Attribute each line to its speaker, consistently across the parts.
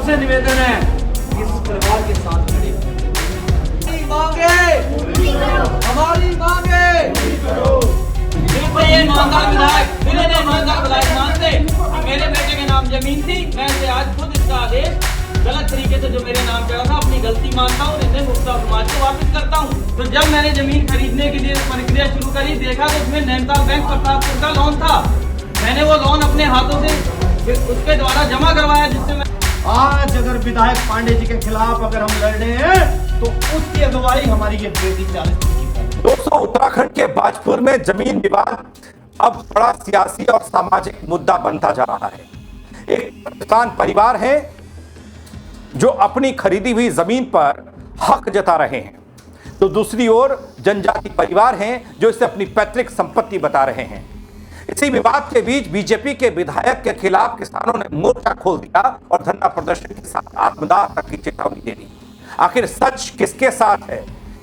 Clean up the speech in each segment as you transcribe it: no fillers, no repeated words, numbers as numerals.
Speaker 1: आपसे निवेदन है कि इस परिवार के साथ खड़े मांगे, हमारी मांगे। ये ईमानदार विधायक, मेरे ईमानदार विधायक मानते मेरे बेटे के नाम जमीन थी, मैं से आज खुद इसका आदेश गलत तरीके से जो मेरे नाम चढ़ा था अपनी गलती मानता हूँ, इन्हें मुफ्ता समाज को वापस करता हूँ। तो जब मैंने जमीन खरीदने के लिए प्रक्रिया शुरू करी, देखा तो उसमें नैनीताल बैंक प्रतापपुर का लोन था। मैंने वो लोन अपने हाथों से उसके द्वारा जमा करवाया, जिससे मैं
Speaker 2: आज अगर विधायक पांडे जी के खिलाफ अगर हम लड़ रहे हैं तो उसकी अगुवाई हमारी ये बेटी 40 की।
Speaker 3: दोस्तों, उत्तराखंड के बाजपुर में जमीन विवाद अब बड़ा सियासी और सामाजिक मुद्दा बनता जा रहा है। एक किसान परिवार है जो अपनी खरीदी हुई जमीन पर हक जता रहे हैं, तो दूसरी ओर जनजाति परिवार हैं जो इसे अपनी पैतृक संपत्ति बता रहे हैं। इसी विवाद के बीच बीजेपी के विधायक के खिलाफ किसानों ने मोर्चा खोल दिया और धरना प्रदर्शन के साथ आत्मदाह तक की चेतावनी दे दी। आखिर सच किसके साथ है?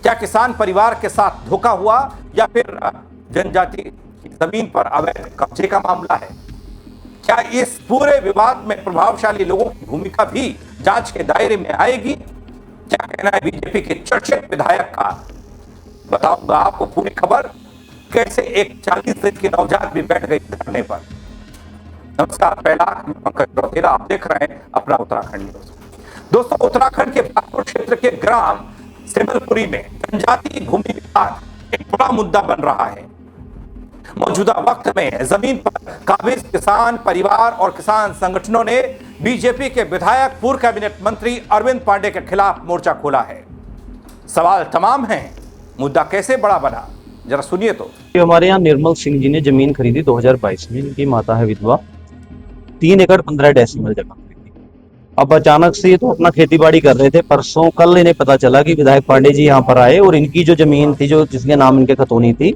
Speaker 3: क्या किसान परिवार के साथ धोखा हुआ या फिर जनजाति की जमीन पर अवैध कब्जे का मामला है? क्या इस पूरे विवाद में प्रभावशाली लोगों की भूमिका भी जांच के दायरे में आएगी? क्या कहना है बीजेपी के चर्चित विधायक का? बताऊंगा आपको पूरी खबर। कैसे एक 40 दिन की नवजात भी बैठ गई धरने पर। नमस्कार, पहला पंकज रौतेला, आप देख रहे हैं अपना उत्तराखंड न्यूज। दोस्तों, उत्तराखंड के बागपुर क्षेत्र के ग्राम सिमलपुरी में जनजाति भूमि विवाद एक बड़ा मुद्दा बन रहा है। मौजूदा वक्त में जमीन पर काबिज किसान परिवार और किसान संगठनों ने बीजेपी के विधायक पूर्व कैबिनेट मंत्री अरविंद पांडे के खिलाफ मोर्चा खोला है। सवाल तमाम हैं, मुद्दा कैसे बड़ा बना, जरा सुनिए तो।
Speaker 4: हमारे यहाँ निर्मल सिंह जी ने जमीन खरीदी 2022 में। इनकी माता है विधवा, 3 एकड़ 15 डेसिमल जगह खरीदी। अब अचानक से तो अपना खेती बाड़ी कर रहे थे। परसों कल इन्हें पता चला कि विधायक पांडे जी यहाँ पर आए और इनकी जो जमीन थी, जो जिसके नाम इनके खतौनी थी,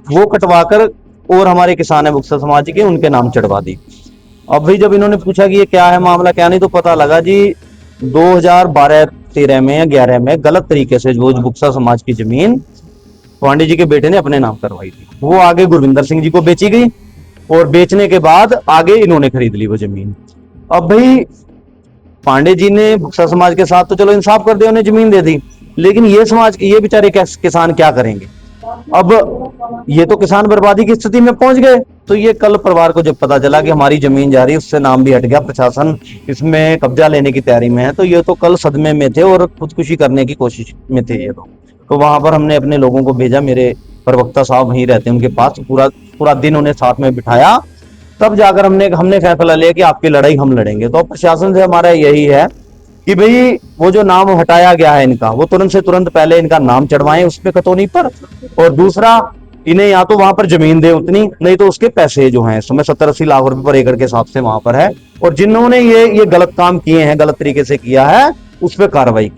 Speaker 4: वो कटवाकर और हमारे किसान है बुक्सा समाज के उनके नाम चढ़वा दी। अब भाई जब इन्होंने पूछा कि ये क्या है मामला क्या नहीं, तो पता लगा जी 2012-13 में या 11 में गलत तरीके से जो बुक्सा समाज की जमीन पांडे जी के बेटे ने अपने नाम करवाई थी, वो आगे गुरविंदर सिंह जी को बेची गई और बेचने के बाद आगे इन्होंने खरीद ली वो जमीन। अब भाई पांडे जी ने बुक्सा समाज के साथ तो चलो इंसाफ कर दिया, उन्हें जमीन दे दी, लेकिन ये समाज ये बेचारे किसान क्या करेंगे? अब ये तो किसान बर्बादी की स्थिति में पहुंच गए। तो ये कल परिवार को जब पता चला कि हमारी जमीन जा रही है, उससे नाम भी हट गया, प्रशासन इसमें कब्जा लेने की तैयारी में है, तो ये तो कल सदमे में थे और खुदकुशी करने की कोशिश में थे ये लोग। तो वहां पर हमने अपने लोगों को भेजा, मेरे प्रवक्ता साहब वहीं रहते हैं उनके पास, पूरा दिन उन्हें साथ में बिठाया, तब जाकर हमने फैसला लिया कि आपकी लड़ाई हम लड़ेंगे। तो प्रशासन से हमारा यही है कि भाई वो जो नाम हटाया गया है इनका, वो तुरंत से तुरंत पहले इनका नाम चढ़वाएं उस पे खतौनी पर, और दूसरा इन्हें या तो वहां पर जमीन दे उतनी, नहीं तो उसके पैसे जो हैं इस समय 70-80 लाख रुपए पर एकड़ के हिसाब से वहां पर है, और जिन्होंने ये गलत काम किए हैं, गलत तरीके से किया है, उस पर कार्रवाई।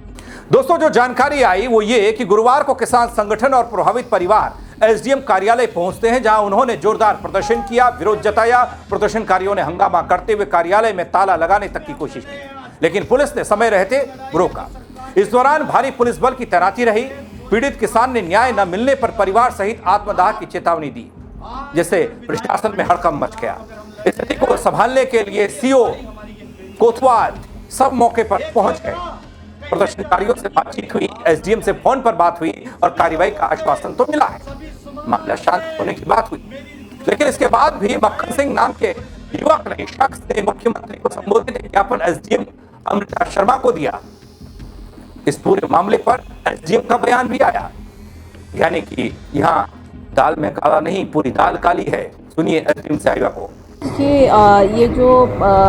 Speaker 3: दोस्तों, जो जानकारी आई वो ये कि गुरुवार को किसान संगठन और प्रभावित परिवार एसडीएम कार्यालय पहुंचते हैं, जहां उन्होंने जोरदार प्रदर्शन किया, विरोध जताया। प्रदर्शनकारियों ने हंगामा करते हुए कार्यालय में ताला लगाने तक की कोशिश की, लेकिन पुलिस ने समय रहते रोका। इस दौरान भारी पुलिस बल की तैनाती रही। पीड़ित किसान ने न्याय न मिलने पर परिवार सहित आत्मदाह की चेतावनी दी, जिससे प्रशासन में हड़कंप मच गया। स्थिति को संभालने के लिए सीओ कोतवाल सब मौके पर पहुंच गए। प्रदर्शनकारियों से बातचीत हुई, एसडीएम से फोन पर बात हुई और कार्रवाई का आश्वासन तो मिला है, मामला शांत होने की बात हुई। लेकिन इसके बाद भी मक्खन सिंह नाम के युवक ने शख्स ने मुख्यमंत्री को संबोधित ज्ञापन एसडीएम अमृता शर्मा को दिया। इस पूरे मामले पर एसडीएम का बयान भी आया, यानी कि यहाँ दाल में काला नहीं, पूरी दाल काली है। सुनिए एसडीएम से आयुवा को।
Speaker 5: कि ये जो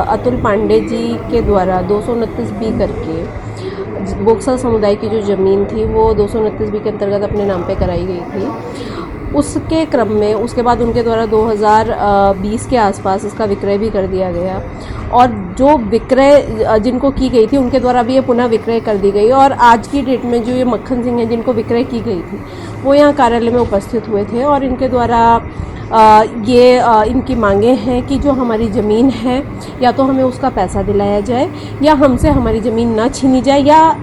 Speaker 5: अतुल पांडे जी के द्वारा 229B करके बोक्सा समुदाय की जो ज़मीन थी वो 229B के अंतर्गत अपने नाम पे कराई गई थी। उसके क्रम में उसके बाद उनके द्वारा 2020 के आसपास इसका विक्रय भी कर दिया गया, और जो विक्रय जिनको की गई थी उनके द्वारा भी ये पुनः विक्रय कर दी गई। और आज की डेट में जो ये मक्खन सिंह हैं जिनको विक्रय की गई थी, वो यहाँ कार्यालय में उपस्थित हुए थे और इनके द्वारा इनकी मांगे हैं कि जो हमारी ज़मीन है या तो हमें उसका पैसा दिलाया जाए या हमसे हमारी ज़मीन ना छीनी जाए, या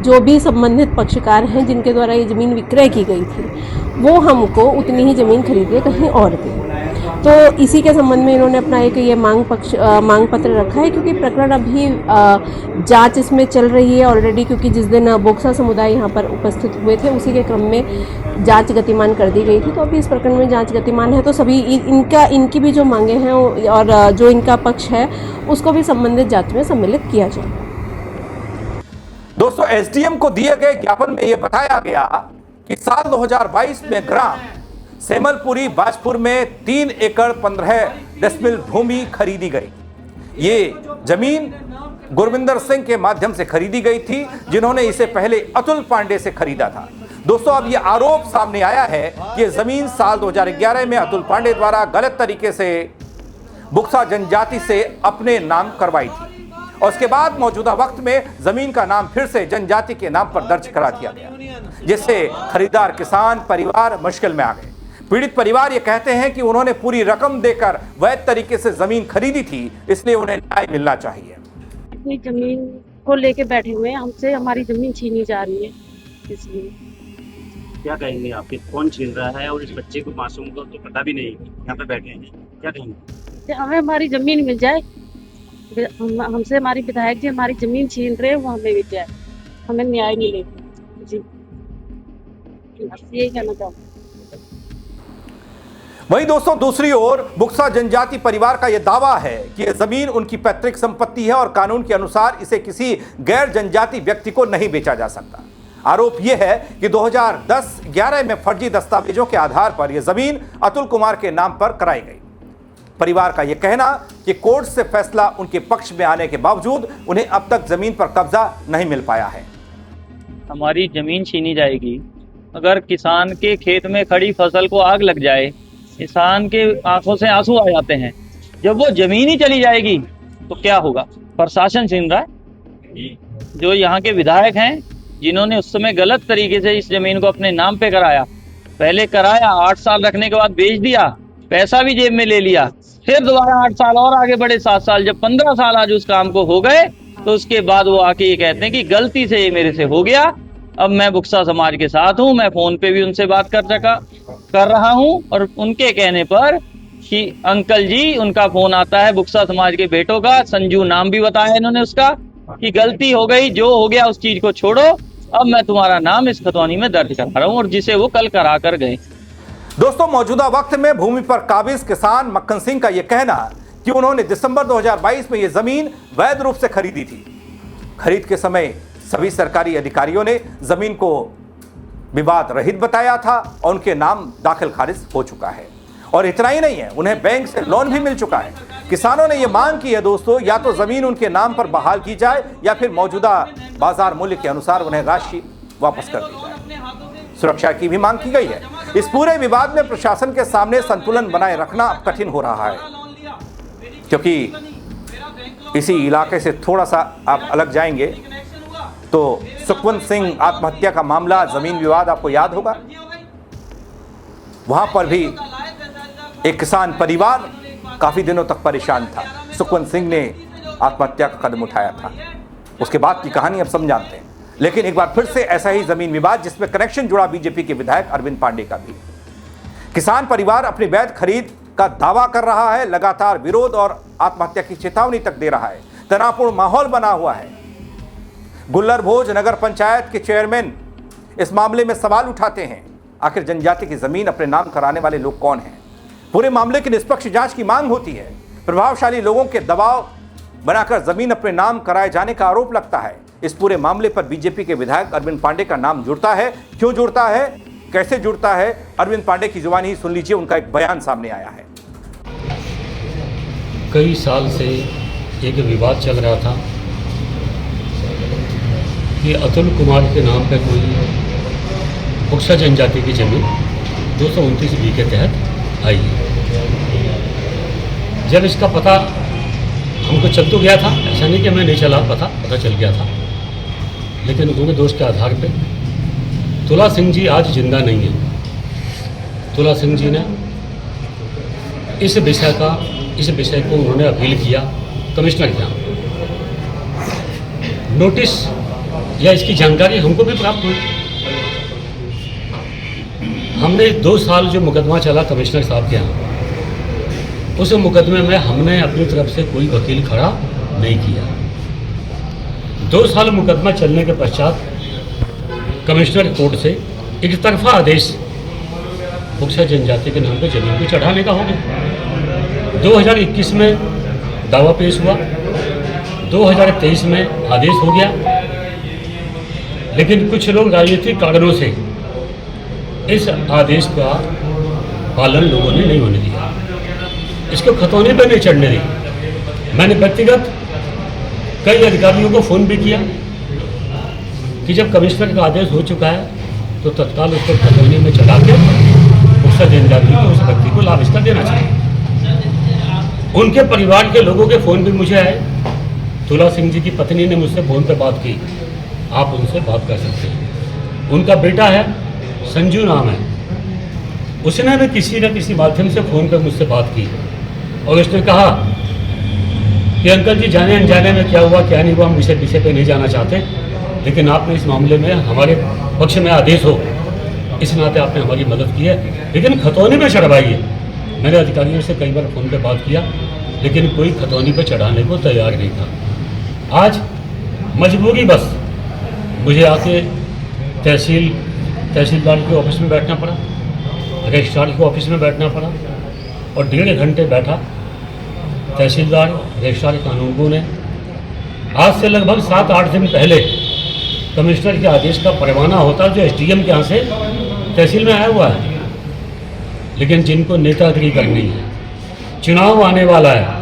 Speaker 5: जो भी संबंधित पक्षकार हैं जिनके द्वारा ये ज़मीन विक्रय की गई थी वो हमको उतनी ही ज़मीन खरीद के कहीं और दें। तो इसी के संबंध में इन्होंने अपना एक ये मांग पत्र रखा है, क्योंकि प्रकरण अभी जांच इसमें चल रही है ऑलरेडी, क्योंकि जिस दिन बोक्सा समुदाय यहाँ पर उपस्थित हुए थे उसी के क्रम में जांच गतिमान कर दी गई थी। तो अभी इस प्रकरण में जांच गतिमान है, तो सभी इनकी भी जो मांगे हैं और जो इनका पक्ष है उसको भी संबंधित जांच में सम्मिलित किया जाए।
Speaker 3: दोस्तों, एसडीएम को दिए गए ज्ञापन में यह बताया गया कि साल 2022 में ग्राम सेमलपुरी बाजपुर में 3 एकड़ 15 डेसिमल भूमि खरीदी गई। ये जमीन गुरविंदर सिंह के माध्यम से खरीदी गई थी, जिन्होंने इसे पहले अतुल पांडे से खरीदा था। दोस्तों, अब यह आरोप सामने आया है कि जमीन साल 2011 में अतुल पांडे द्वारा गलत तरीके से बुक्सा जनजाति से अपने नाम करवाई थी और उसके बाद मौजूदा वक्त में जमीन का नाम फिर से जनजाति के नाम पर दर्ज करा दिया गया, जिससे खरीदार किसान परिवार मुश्किल में आ गए। पीड़ित परिवार ये कहते हैं कि उन्होंने पूरी रकम देकर वैध तरीके से जमीन खरीदी थी, इसलिए उन्हें न्याय मिलना चाहिए।
Speaker 6: अपनी जमीन को लेके बैठे हुए हैं, हमसे हमारी जमीन छीनी जा रही है, इसलिए
Speaker 7: क्या कहेंगे आपके कौन छीन रहा है? और इस बच्चे को मासूम को तो पता भी नहीं, यहाँ पे बैठे हैं, क्या कहेंगे?
Speaker 6: हमें हमारी जमीन मिल जाए, हमसे हमारी विधायक जी हमारी जमीन छीन रहे हैं, वो हमें मिल जाए, हमें न्याय मिले जी, यही कहना चाहूँगा।
Speaker 3: वहीं दोस्तों, दूसरी ओर बुक्सा जनजाति परिवार का यह दावा है कि यह जमीन उनकी पैतृक संपत्ति है और कानून के अनुसार इसे किसी गैर जनजाति व्यक्ति को नहीं बेचा जा सकता। आरोप यह है कि 2010-11 में फर्जी दस्तावेजों के आधार पर यह जमीन अतुल कुमार के नाम पर कराई गई। परिवार का यह कहना कि कोर्ट से फैसला उनके पक्ष में आने के बावजूद उन्हें अब तक जमीन पर कब्जा नहीं मिल पाया है।
Speaker 8: हमारी जमीन छीनी जाएगी। अगर किसान के खेत में खड़ी फसल को आग लग जाए, किसान के आंखों से आंसू आ जाते हैं, जब वो जमीन ही चली जाएगी तो क्या होगा? प्रशासन छीन रहा है। जो यहाँ के विधायक हैं, जिन्होंने उस समय गलत तरीके से इस जमीन को अपने नाम पे कराया, पहले कराया, 8 साल रखने के बाद बेच दिया, पैसा भी जेब में ले लिया, फिर दोबारा 8 साल और आगे बढ़े, 7 साल, जब 15 साल आज उस काम को हो गए, तो उसके बाद वो आके ये कहते हैं कि गलती से ये मेरे से हो गया, अब मैं बुक्सा समाज के साथ हूँ। मैं फोन पे भी उनसे बात कर रहा हूँ और उनके कहने पर कि अंकल जी, उनका फोन आता है बुक्सा समाज के बेटों का, संजू नाम भी बताया इन्होंने उसका, कि गलती हो गई, जो हो गया उस चीज को छोड़ो, अब मैं तुम्हारा नाम इस खतौनी में दर्ज करा रहा हूँ, और जिसे वो कल करा कर गए।
Speaker 3: दोस्तों, मौजूदा वक्त में भूमि पर काबिज किसान मक्खन सिंह का यह कहना कि उन्होंने दिसंबर 2022 में यह जमीन वैध रूप से खरीदी थी। खरीद के समय सभी सरकारी अधिकारियों ने जमीन को विवाद रहित बताया था और उनके नाम दाखिल खारिज हो चुका है। और इतना ही नहीं है, उन्हें बैंक से लोन भी मिल चुका है। किसानों ने यह मांग की है दोस्तों, या तो जमीन उनके नाम पर बहाल की जाए या फिर मौजूदा बाजार मूल्य के अनुसार उन्हें राशि वापस कर दी जाए। सुरक्षा की भी मांग की गई है। इस पूरे विवाद में प्रशासन के सामने संतुलन बनाए रखना अब कठिन हो रहा है, क्योंकि इसी इलाके से थोड़ा सा आप अलग जाएंगे तो सुखवंत सिंह आत्महत्या का मामला, जमीन विवाद आपको याद होगा। वहां पर भी एक किसान परिवार काफी दिनों तक परेशान था। सुखवंत सिंह ने आत्महत्या का कदम उठाया था। उसके बाद की कहानी अब सब जानते हैं। लेकिन एक बार फिर से ऐसा ही जमीन विवाद, जिसमें कनेक्शन जुड़ा बीजेपी के विधायक अरविंद पांडे का भी। किसान परिवार अपनी वैध खरीद का दावा कर रहा है, लगातार विरोध और आत्महत्या की चेतावनी तक दे रहा है। तनावपूर्ण माहौल बना हुआ है। गुल्लर भोज नगर पंचायत के चेयरमैन इस मामले में सवाल उठाते हैं, आखिर जनजाति की जमीन अपने नाम कराने वाले लोग कौन हैं? पूरे मामले की निष्पक्ष जांच की मांग होती है। प्रभावशाली लोगों के दबाव बनाकर जमीन अपने नाम कराए जाने का आरोप लगता है। इस पूरे मामले पर बीजेपी के विधायक अरविंद पांडे का नाम जुड़ता है। क्यों जुड़ता है, कैसे जुड़ता है, अरविंद पांडे की जुबानी ही सुन लीजिए। उनका एक बयान सामने आया है।
Speaker 9: कई साल से एक विवाद चल रहा था कि अतुल कुमार के नाम पे कोई बुक्सा जनजाति की जमीन 229 बी के तहत आई है। जब इसका पता हमको चल तो गया था, ऐसा नहीं कि मैं नहीं चला, पता चल गया था, लेकिन उन्होंने दोष के आधार पे तुला सिंह जी आज जिंदा नहीं है। तुला सिंह जी ने इस विषय को उन्होंने अपील किया कमिश्नर के यहाँ। नोटिस या इसकी जानकारी हमको भी प्राप्त हुई। हमने 2 साल जो मुकदमा चला कमिश्नर साहब के यहाँ, उस मुकदमे में हमने अपनी तरफ से कोई वकील खड़ा नहीं किया। 2 साल मुकदमा चलने के पश्चात कमिश्नर कोर्ट से एक तरफा आदेश बुक्सा जनजाति के नाम पे जमीन को चढ़ाने का हो गया। 2021 में दावा पेश हुआ, 2023 में आदेश हो गया, लेकिन कुछ लोग राजनीतिक कारणों से इस आदेश का पालन लोगों ने नहीं होने दिया, इसको खतौनी पर नहीं चढ़ने दी। मैंने व्यक्तिगत कई अधिकारियों को फ़ोन भी किया कि जब कमिश्नर का आदेश हो चुका है तो तत्काल उसको खतौनी में चढ़ा के बुक्सा जनजाति को, उस व्यक्ति को लाभ इसका देना चाहिए। उनके परिवार के लोगों के फ़ोन भी मुझे आए। तुला सिंह जी की पत्नी ने मुझसे फ़ोन पर बात की, आप उनसे बात कर सकते हैं। उनका बेटा है, संजू नाम है, उसने भी किसी न किसी माध्यम से फ़ोन पर मुझसे बात की और उसने कहा कि अंकल जी, जाने अनजाने में क्या हुआ क्या नहीं हुआ हम विषय पे नहीं जाना चाहते, लेकिन आपने इस मामले में हमारे पक्ष में आदेश हो, इस नाते आपने हमारी मदद की है, लेकिन खतौनी पे चढ़वाइए। मैंने अधिकारियों से कई बार फ़ोन पे बात किया, लेकिन कोई खतौनी पे चढ़ाने को तैयार नहीं था। आज मजबूरी बस मुझे आके तहसीलदार के ऑफिस में बैठना पड़ा, रजिस्ट्रार के ऑफिस में बैठना पड़ा और 1.5 घंटे बैठा। तहसीलदार, रजिस्ट्रार, कानूनगो ने आज से लगभग 7-8 दिन पहले कमिश्नर के आदेश का परवाना होता जो SDM के यहाँ से तहसील में आया हुआ है, लेकिन जिनको नेतागिरी करनी है, चुनाव आने वाला है,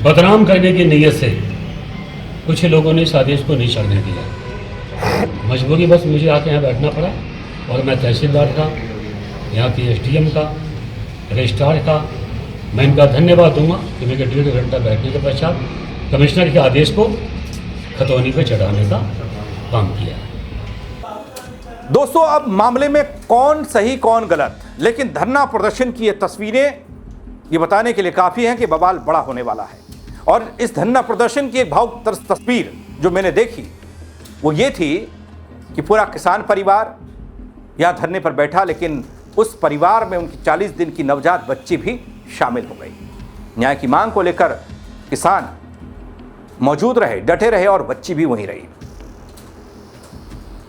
Speaker 9: बदनाम करने की नीयत से कुछ लोगों ने इस आदेश को नहीं चढ़ने दिया। मजबूरी बस मुझे आके यहाँ बैठना पड़ा और मैं तहसीलदार का, यहाँ की SDM का, रजिस्ट्रार का मैं इनका धन्यवाद दूंगा कि मेरे 1.5 घंटा बैठने के पश्चात कमिश्नर के आदेश को खतौनी पे चढ़ाने का काम किया।
Speaker 3: दोस्तों, अब मामले में कौन सही कौन गलत, लेकिन धरना प्रदर्शन की ये तस्वीरें ये बताने के लिए काफ़ी हैं कि बवाल बड़ा होने वाला है। और इस धरना प्रदर्शन की एक भावुक तस्वीर जो मैंने देखी वो ये थी कि पूरा किसान परिवार यहाँ धरने पर बैठा, लेकिन उस परिवार में उनकी 40 दिन की नवजात बच्ची भी शामिल हो गई। न्याय की मांग को लेकर किसान मौजूद रहे, डटे रहे और बच्ची भी वहीं रही।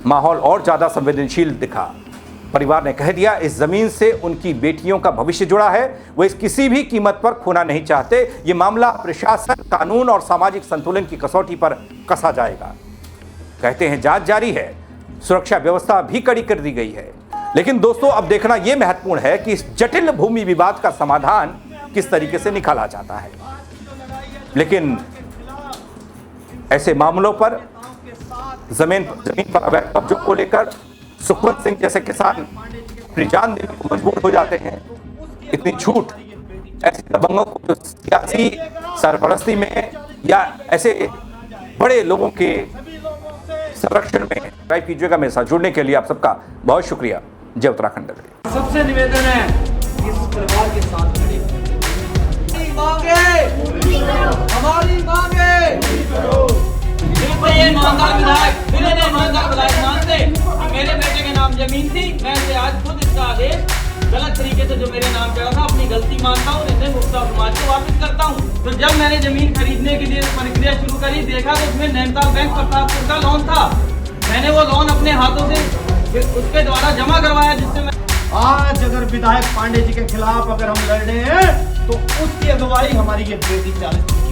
Speaker 3: माहौल और ज्यादा संवेदनशील दिखा। परिवार ने कह दिया इस जमीन से उनकी बेटियों का भविष्य जुड़ा है, वो इस किसी भी कीमत पर खोना नहीं चाहते। ये मामला प्रशासन, कानून और सामाजिक संतुलन की कसौटी पर कसा जाएगा। कहते हैं जांच जारी है, सुरक्षा व्यवस्था भी कड़ी कर दी गई है। लेकिन दोस्तों, अब देखना यह महत्वपूर्ण है कि इस जटिल भूमि विवाद का समाधान किस तरीके से निकाला जाता है। लेकिन ऐसे मामलों पर जमीन पर अवैध कब्जों को लेकर सुखवंत सिंह जैसे किसान अपनी जान देने को मजबूर हो जाते हैं। इतनी छूट ऐसे दबंगों को जो सियासी सरपरस्ती में या ऐसे बड़े लोगों के संरक्षण में सब्सक्राइब कीजिएगा। मेरे साथ जुड़ने के लिए आप सबका बहुत शुक्रिया। जय उत्तराखंड।
Speaker 1: सबसे निवेदन है इस परिवार के साथ खड़े हमारी मांगे ये ईमानदार विधायक मानते मेरे बेटे के नाम जमीन थी, मैं से आज खुद इसका आदेश गलत तरीके से जो मेरे नाम चढ़ा था अपनी गलती मानता हूँ, इन्हें मुफ्ता समाज को वापस करता हूँ। तो जब मैंने जमीन खरीदने के लिए प्रक्रिया शुरू करी, देखा तो उसमें नैनीताल बैंक प्रतापपुर का लोन था। मैंने वो लोन अपने हाथों से उसके द्वारा जमा करवाया, जिससे मैं
Speaker 2: आज अगर विधायक पांडे जी के खिलाफ अगर हम लड़ रहे हैं तो उसकी अगुवाई हमारी ये बेटी 40